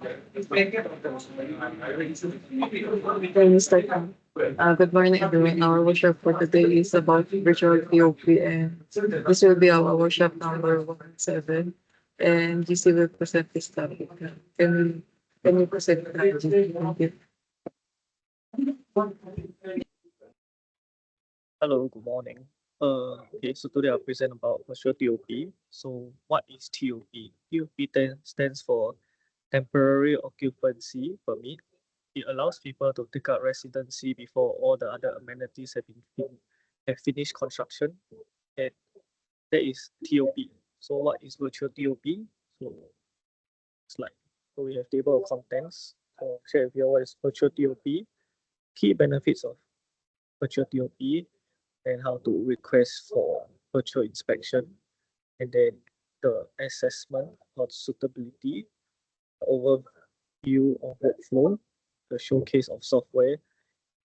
Okay, Mr. Kang. Good morning, everyone. Our workshop for today is about virtual POP, and this will be our workshop number 17. And GC will present this topic. Can you present that, GC? Thank you. Hello, good morning. Okay, so today I'll present about virtual TOP. So what is TOP? TOP stands for Temporary Occupancy Permit. It allows people to take out residency before all the other amenities have finished construction. And that is TOP. So what is virtual TOP? So it's like so we have table of contents. So share with you what is virtual TOP, key benefits of virtual TOP, and how to request for virtual inspection, and then the assessment of suitability, the overview of workflow, the showcase of software,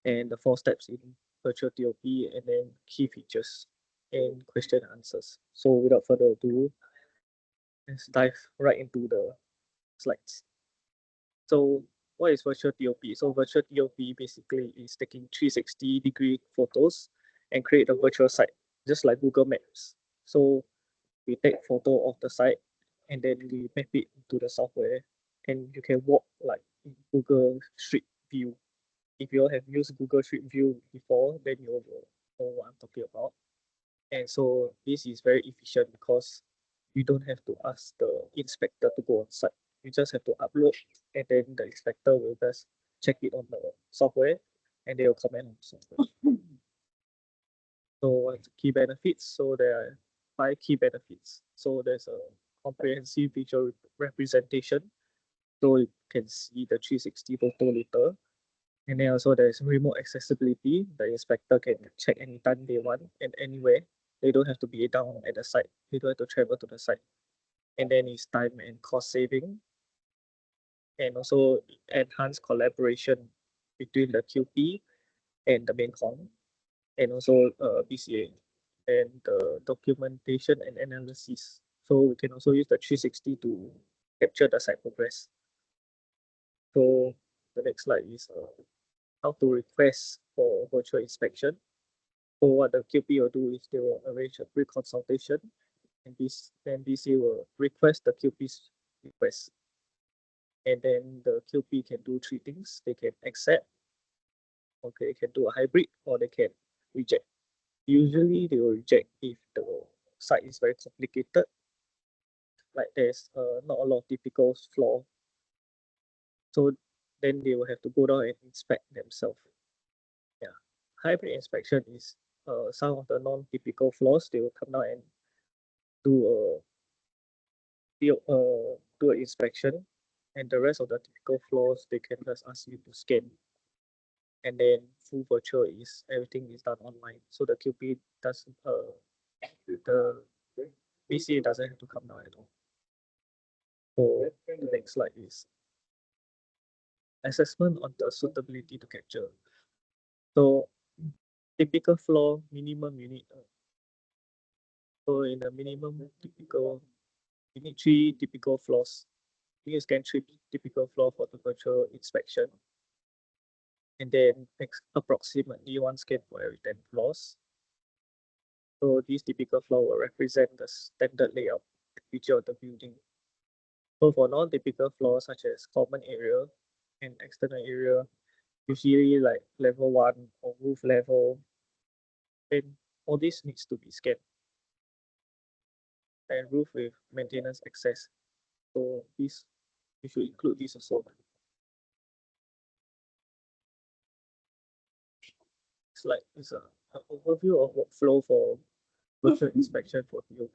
and the 4 steps in virtual TOP, and then key features and question and answers. So without further ado, let's dive right into the slides. So what is virtual TOP? So virtual TOP basically is taking 360-degree photos and create a virtual site, just like Google Maps. So we take photo of the site and then we map it into the software, and you can walk like in Google Street View. If you all have used Google Street View before, then you will know what I'm talking about. And so this is very efficient because you don't have to ask the inspector to go on site. You just have to upload, and then the inspector will just check it on the software, and they will comment on the software. So what's the key benefits? So there are 5 key benefits. So there's a comprehensive visual representation. So you can see the 360 photo later. And then also there's remote accessibility. The inspector can check anytime they want and anywhere. They don't have to be down at the site. They don't have to travel to the site. And then it's time and cost saving, and also enhanced collaboration between the QP and the main con, and also BCA, and the documentation and analysis. So we can also use the 360 to capture the site progress. So the next slide is how to request for virtual inspection. So what the QP will do is they will arrange a pre-consultation, and then BCA will request the QP's request. And then the QP can do 3 things. They can accept, okay, can do a hybrid, or they can reject. Usually they will reject if the site is very complicated, like there's not a lot of typical flaw. So then they will have to go down and inspect themselves. Yeah. Hybrid inspection is some of the non-typical flaws. They will come down and do do an inspection, and the rest of the typical flaws they can just ask you to scan. And then full virtual is everything is done online. So the QP doesn't the BCA doesn't have to come down at all. So the next slide is assessment on the suitability to capture. So typical flaw minimum you need. So in the minimum typical, you need 3 typical flaws. You can scan 3 typical flaw for the virtual inspection. And then approximately 1 scan for every 10 flaws. So these typical flaw will represent the standard layout feature of the building. So for non-typical flaws such as common area and external area, usually like level 1 or roof level, then all this needs to be scanned. And roof with maintenance access. So this you should include this also. Slide is an overview of workflow for virtual inspection for TOP.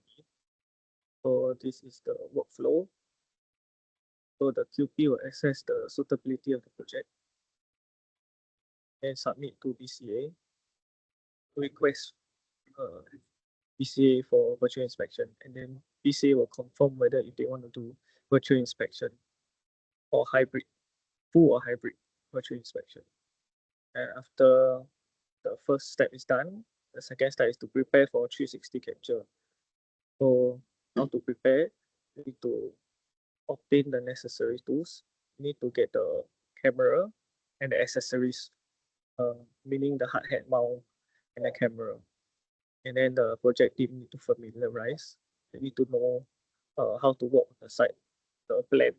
So this is the workflow. So the QP will assess the suitability of the project and submit to BCA, request BCA for virtual inspection, and then BCA will confirm whether if they want to do virtual inspection or hybrid, full or hybrid virtual inspection. And after the first step is done, the second step is to prepare for 360 capture. So how to prepare? You need to obtain the necessary tools. you need to get the camera and the accessories, meaning the hard hat mount and the camera. And then the project team need to familiarize. They need to know how to walk the site, the plan,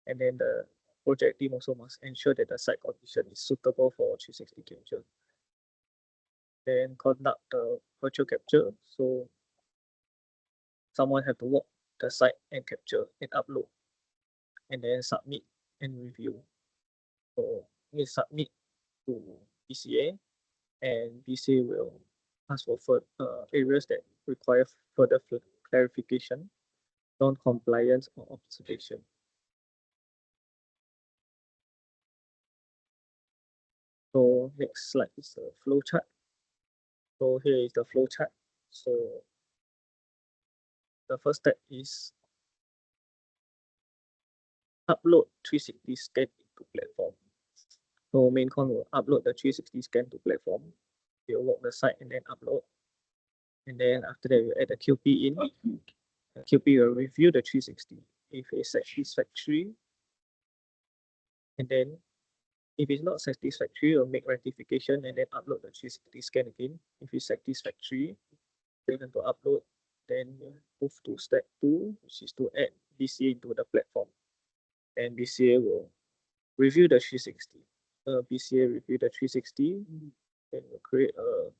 and then the project team also must ensure that the site condition is suitable for 360 capture. Then conduct the virtual capture. So someone have to walk the site and capture and upload, and then submit and review. So we submit to BCA, and BCA will ask for areas that require further clarification, non-compliance, or observation. So next slide is the flow chart. So here is the flow chart. So the first step is upload 360 scan into platform. So main con will upload the 360 scan to platform. You'll walk the site and then upload. And then after that, you add the QP in. The QP will review the 360. If it's satisfactory, and then if it's not satisfactory, you'll make rectification and then upload the 360 scan again. If it's satisfactory, then to upload, then move to step 2, which is to add BCA into the platform. And BCA will review the 360. BCA review the 360, then we'll create a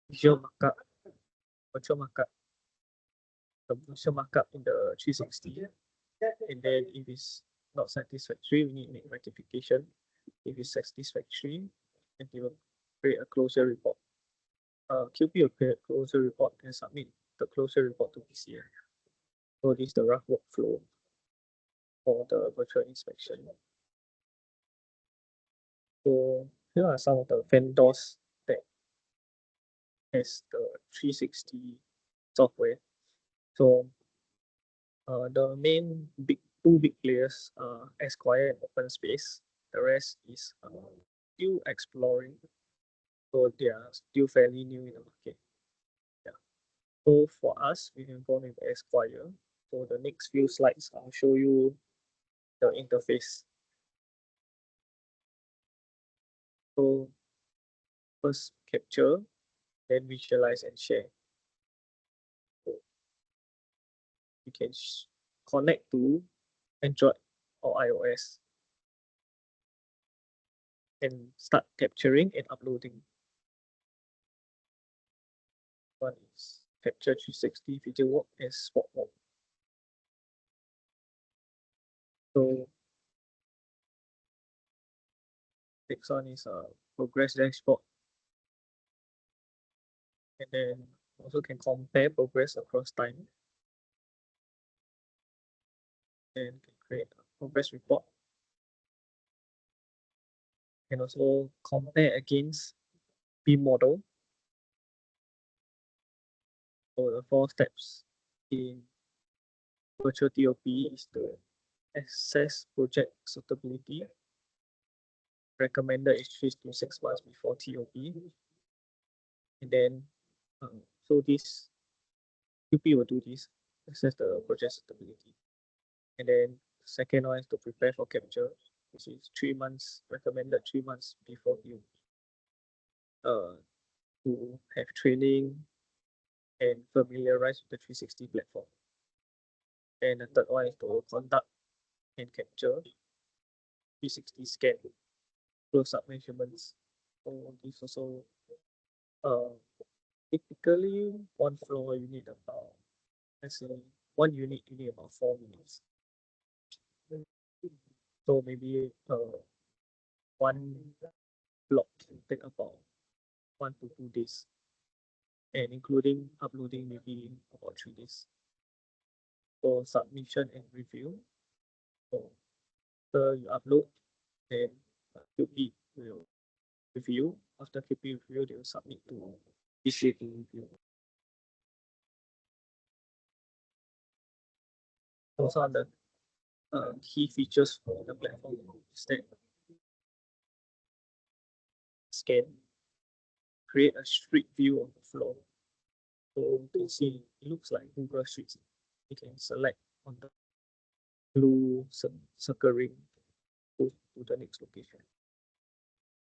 visual markup, virtual markup, a visual markup in the 360. And then if it's not satisfactory, we need to make rectification. If it's satisfactory, then we will create a closure report. QP will create a closure report and submit the closure report to BCA. So this is the rough workflow for the virtual inspection. So here are some of the vendors that has the 360 software. So the main two big players are Esquire and OpenSpace. The rest is still exploring. So they are still fairly new in the market. Yeah. So for us, we can go with Esquire. So the next few slides, I'll show you the interface. So first capture, then visualize and share. So you can connect to Android or iOS and start capturing and uploading. One is capture 360 video walk and spot walk. So next one is a progress dashboard, and then also can compare progress across time, and can create a progress report, and also compare against B model. So the 4 steps in virtual TOP is to assess project suitability. Recommended is 3 to 6 months before TOP. And then, so this QP will do this, assess the project suitability. And then second one is to prepare for capture, which is 3 months, recommended 3 months before you to have training and familiarize with the 360 platform. And the third one is to conduct and capture 360 scan, close-up measurements. So this also typically one floor you need about, let's say 1 unit you need about 4 minutes. So maybe one block can take about 1 to 2 days, and including uploading maybe about 3 days. For submission and review, so after you upload, then QP will review. After QP review, they will submit to BCA to review. Those are the key features for the platform is that scan, create a street view of the floor. So you can see it looks like Google Streets. You can select on the blue circle ring to the next location.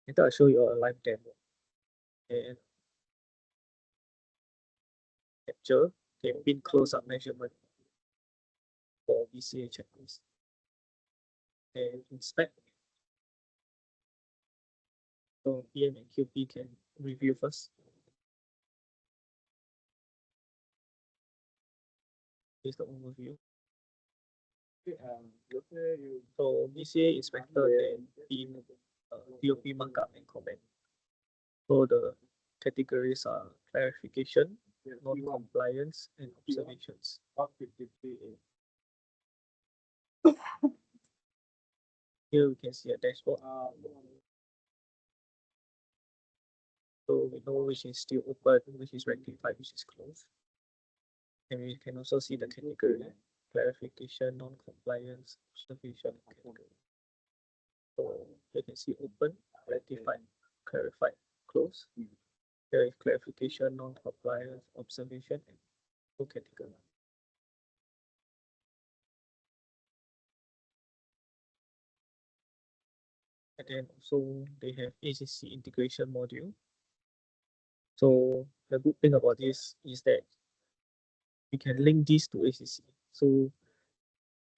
Later I'll show you a live demo. And capture, okay, pin close-up measurement for VCA checklist. And inspect. So PM and QP can review first. Here's the overview. So VCA inspector can pin POP markup and comment. So the categories are clarification, non-compliance, and observations. Here we can see a dashboard. So we know which is still open, which is rectified, which is closed. And we can also see the category, clarification, non-compliance, observation, category. So you can see open, rectified, clarified, closed. Here is clarification, non-compliance, observation, and no category. And then also they have ACC integration module. So the good thing about this is that we can link this to ACC. So you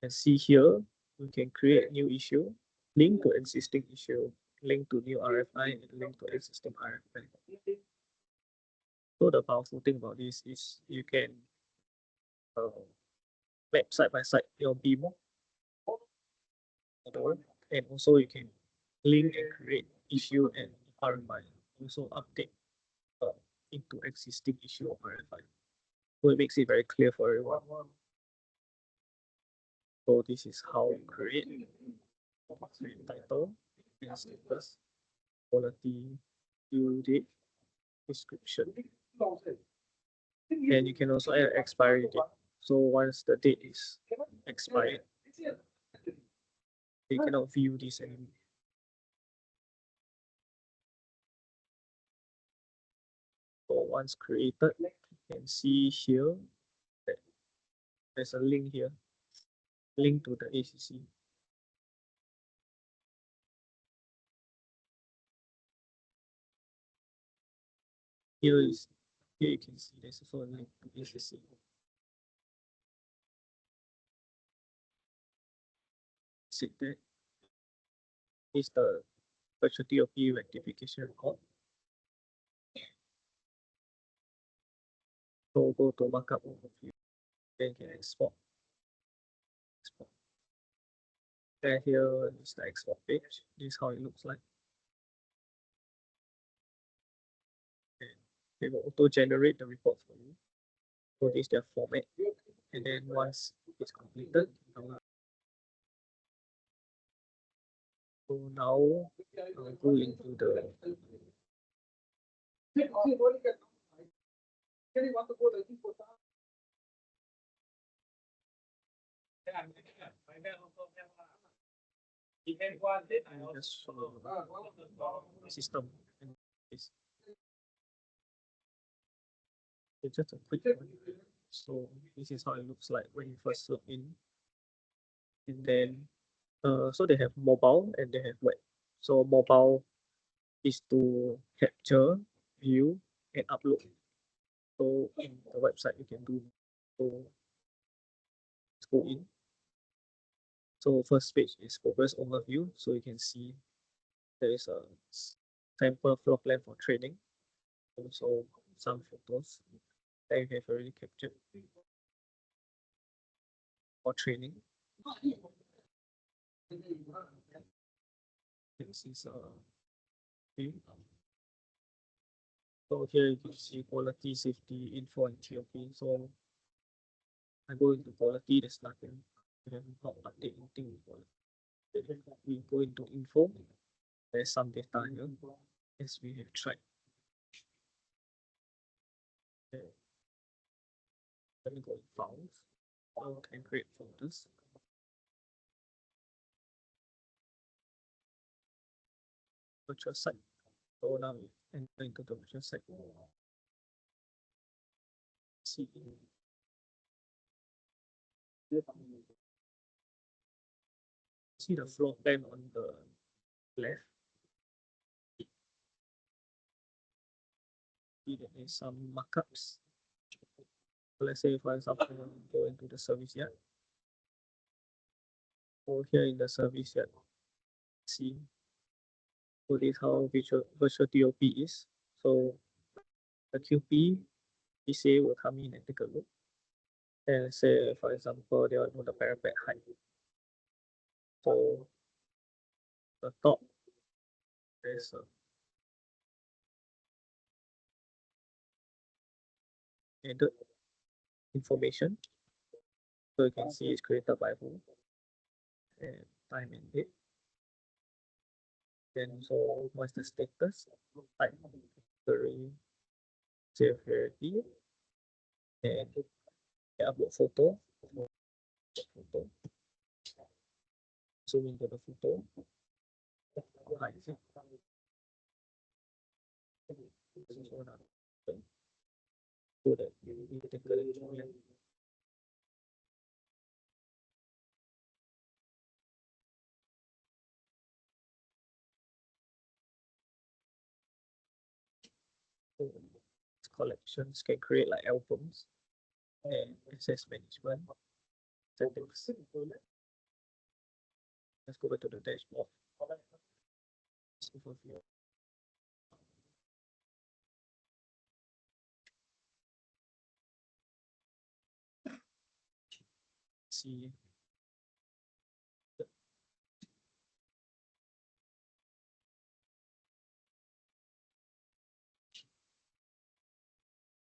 can see here, we can create new issue, link to existing issue, link to new RFI, and link to existing RFI. So the powerful thing about this is you can map side by side your beam model, and also you can link and create issue and RFI, also update into existing issue or RFI. So it makes it very clear for everyone. So this is how you create title, and status, quality, due date, description. And you can also add expiry date. So once the date is expired, you cannot view this anymore. So once created, you can see here that there's a link here, link to the ACC. Here you can see there's also a link to ACC. See that is the virtual TOP rectification record. So go to markup overview, then you can export. And here is the export page. This is how it looks like. And they will auto generate the reports for you. So this is their format. And then once it's completed, so now I'll go into the just system. And it's just a quick one. So this is how it looks like when you first log in. And then so they have mobile and they have web. So mobile is to capture, view, and upload. So in the website you can do. So let's go in. So first page is progress overview. So you can see there is a sample floor plan for training. Also some photos that you have already captured for training. This is view. So here you can see quality, safety, info, and TOP. So I go into quality, there's nothing. We have not update anything with quality. We go into info, there's some data here, as we have tried. Okay. Let me go in files. So can create folders. Virtual site. So now we enter into the virtual site. See. See the floor plan on the left. See that there's some markups. So let's say, for example, go into the service yard. Over here in the service yard, see. So this is how virtual TOP is. So the QP PCA will come in and take a look. And say, for example, they want to know the parapet height. So the top is added information. So you can see it's created by who and time and date. Then so what's the status? Type very severity and upload photo. Zoom into the photo. Hide it. So that you take a look. Collections can create like albums and access management settings. Let's go back to the dashboard. Overview. See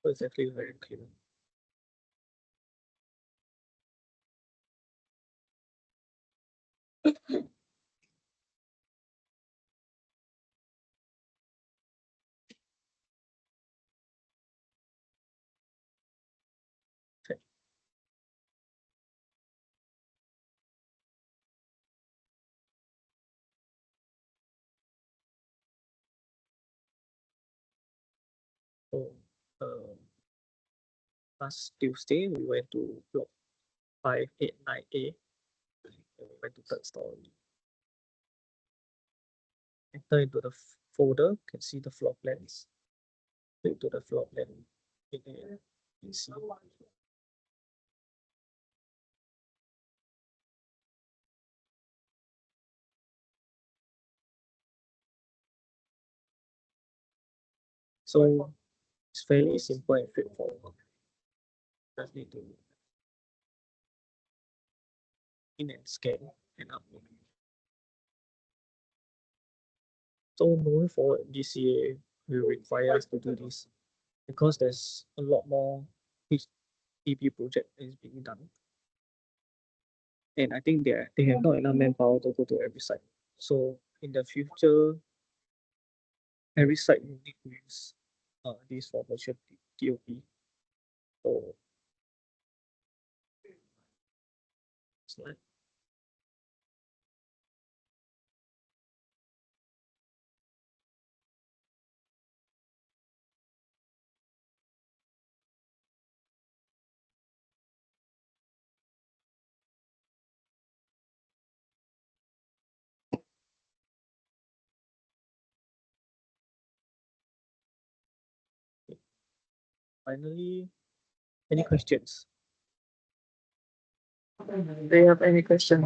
so it's actually very clear. Okay. So last Tuesday we went to block 589A. We went to third story. Enter into the folder, you can see the floor plans. Click to the floor plan. In there, you see. So it's fairly simple and straightforward. Just need to in and scan and upload. So moving forward, DCA will require us to do this because there's a lot more HTTP project is being done. And I think they have not enough manpower to go to every site. So in the future, every site will need to use this for virtual TOP. So slide. Finally, any questions? Do you have any question?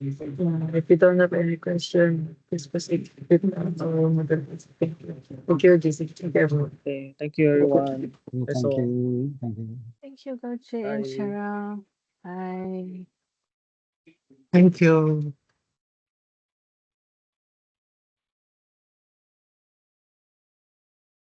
If you don't have any question, please proceed with our model. Thank you. Thank you, JC. Thank you, everyone. Okay, thank you everyone. That's Thank all. you. Thank you. Thank you, Guo Zhe and Bye. Sarah. Bye. Thank you.